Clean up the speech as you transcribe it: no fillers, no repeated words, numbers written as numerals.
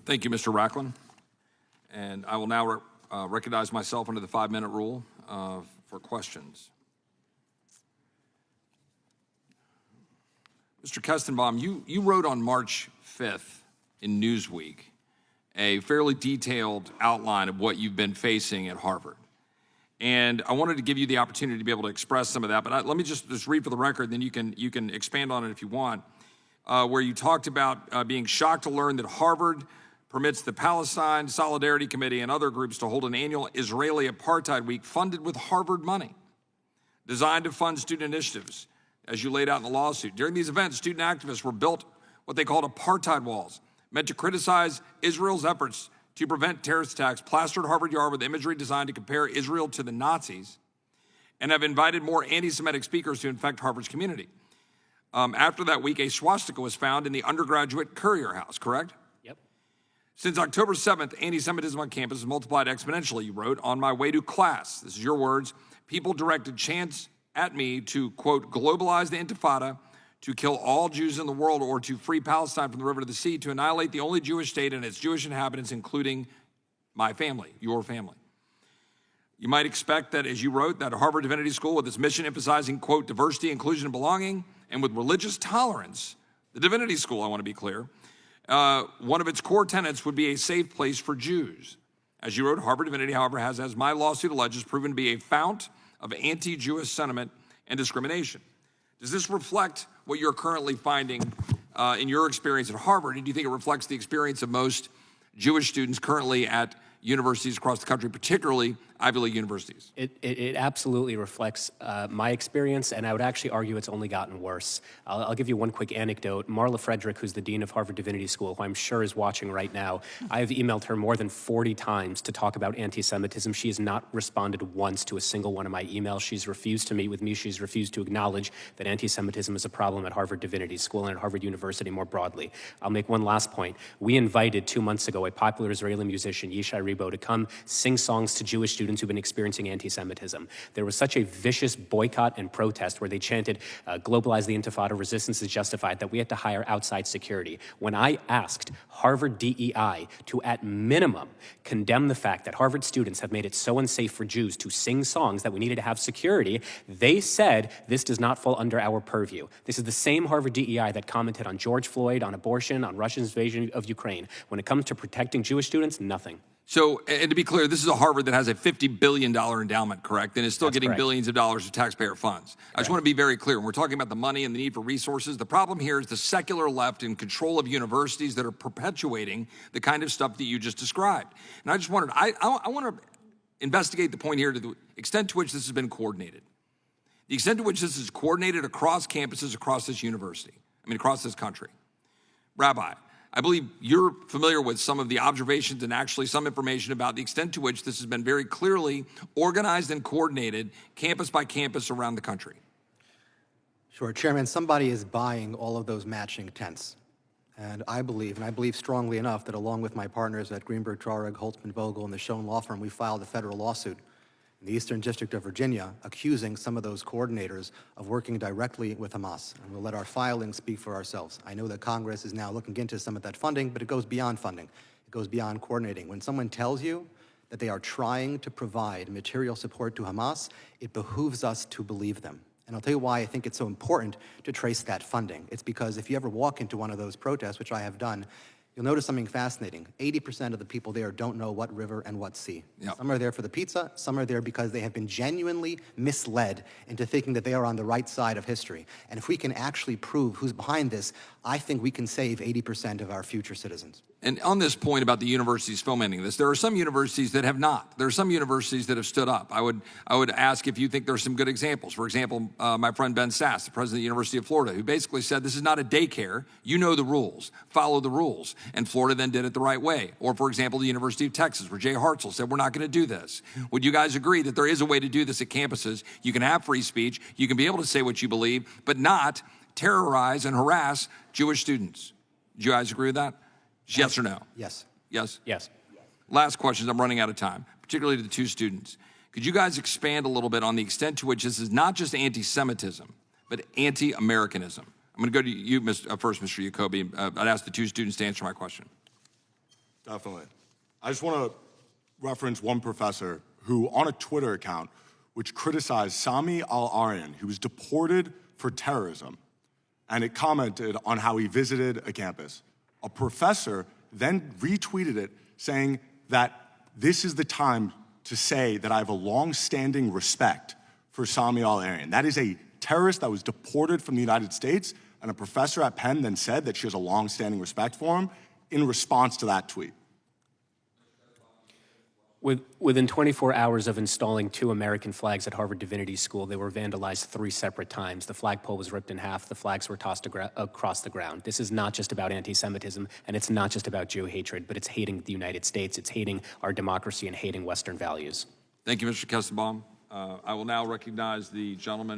Thank you, Mr. Racklin. And I will now recognize myself under the 5-minute rule for questions. Mr. Kestenbaum, you wrote on March 5th in Newsweek a fairly detailed outline of what you've been facing at Harvard. And I wanted to give you the opportunity to be able to express some of that, but let me just read for the record, then you can expand on it if you want, where you talked about being shocked to learn that Harvard permits the Palestine Solidarity Committee and other groups to hold an annual Israeli Apartheid Week funded with Harvard money, designed to fund student initiatives, as you laid out in the lawsuit. During these events, student activists were built what they called apartheid walls, meant to criticize Israel's efforts to prevent terrorist attacks, plastered Harvard Yard with imagery designed to compare Israel to the Nazis, and have invited more anti-Semitic speakers to infect Harvard's community. After that week, a swastika was found in the undergraduate courier house, correct? Since October 7th, anti-Semitism on campus has multiplied exponentially, you wrote. On my way to class, this is your words, people directed chants at me to, quote, globalize the Intifada, to kill all Jews in the world, or to free Palestine from the river to the sea, to annihilate the only Jewish state and its Jewish inhabitants, including my family, your family. You might expect that, as you wrote, that Harvard Divinity School, with its mission emphasizing, quote, diversity, inclusion, and belonging, and with religious tolerance, the Divinity School, I want to be clear, one of its core tenets would be a safe place for Jews. As you wrote, Harvard Divinity, however, has, as my lawsuit alleges, proven to be a fount of anti-Jewish sentiment and discrimination. Does this reflect what you're currently finding in your experience at Harvard? And do you think it reflects the experience of most Jewish students currently at universities across the country, particularly Ivy League universities? It absolutely reflects my experience, and I would actually argue it's only gotten worse. I'll give you one quick anecdote. Marla Frederick, who's the dean of Harvard Divinity School, who I'm sure is watching right now, I have emailed her more than 40 times to talk about anti-Semitism. She has not responded once to a single one of my emails. She's refused to meet with me. She's refused to acknowledge that anti-Semitism is a problem at Harvard Divinity School and at Harvard University more broadly. I'll make one last point. We invited 2 months ago a popular Israeli musician, Yishai Ribo, to come sing songs to Jewish students who've been experiencing anti-Semitism. There was such a vicious boycott and protest where they chanted, globalize the Intifada, resistance is justified, that we had to hire outside security. When I asked Harvard DEI to, at minimum, condemn the fact that Harvard students have made it so unsafe for Jews to sing songs that we needed to have security, they said this does not fall under our purview. This is the same Harvard DEI that commented on George Floyd, on abortion, on Russia's invasion of Ukraine. When it comes to protecting Jewish students, nothing. So, and to be clear, this is a Harvard that has a $50 billion endowment, correct? And is still getting billions of dollars of taxpayer funds. Correct. I just want to be very clear. When we're talking about the money and the need for resources, the problem here is the secular left in control of universities that are perpetuating the kind of stuff that you just described. And I just wondered, I want to investigate the point here to the extent to which this has been coordinated. The extent to which this is coordinated across campuses, across this university, across this country. Rabbi, I believe you're familiar with some of the observations and actually some information about the extent to which this has been very clearly organized and coordinated campus by campus around the country. Sure, Chairman, somebody is buying all of those matching tents. And I believe strongly enough, that along with my partners at Greenberg, Traurig, Holtzman, Vogel, and the Schoen Law Firm, we filed a federal lawsuit in the Eastern District of Virginia accusing some of those coordinators of working directly with Hamas. And we'll let our filings speak for ourselves. I know that Congress is now looking into some of that funding, but it goes beyond funding. It goes beyond coordinating. When someone tells you that they are trying to provide material support to Hamas, it behooves us to believe them. And I'll tell you why I think it's so important to trace that funding. It's because if you ever walk into one of those protests, which I have done, you'll notice something fascinating. 80% of the people there don't know what river and what sea. Yep. Some are there for the pizza, some are there because they have been genuinely misled into thinking that they are on the right side of history. And if we can actually prove who's behind this, I think we can save 80% of our future citizens. And on this point about the universities fomenting this, there are some universities that have not. There are some universities that have stood up. I would ask if you think there are some good examples. For example, my friend Ben Sass, the president of the University of Florida, who basically said, this is not a daycare. You know the rules. Follow the rules. And Florida then did it the right way. Or, for example, the University of Texas, where Jay Hartzell said, we're not going to do this. Would you guys agree that there is a way to do this at campuses? You can have free speech. You can be able to say what you believe, but not terrorize and harass Jewish students. Do you guys agree with that? Yes or no? Yes. Yes? Yes. Last question, I'm running out of time, particularly to the two students. Could you guys expand a little bit on the extent to which this is not just anti-Semitism, but anti-Americanism? I'm going to go to you first, Mr. Jacoby. I'd ask the two students to answer my question. Definitely. I just want to reference one professor who, on a Twitter account, which criticized Sami al-Aryan, who was deported for terrorism, and it commented on how he visited a campus. A professor then retweeted it, saying that this is the time to say that I have a long-standing respect for Sami al-Aryan. That is a terrorist that was deported from the United States, and a professor at Penn then said that she has a long-standing respect for him in response to that tweet. Within 24 hours of installing 2 American flags at Harvard Divinity School, they were vandalized 3 separate times. The flagpole was ripped in half. The flags were tossed across the ground. This is not just about anti-Semitism, and it's not just about Jew hatred, but it's hating the United States. It's hating our democracy and hating Western values. Thank you, Mr. Kesselbaum. I will now recognize the gentleman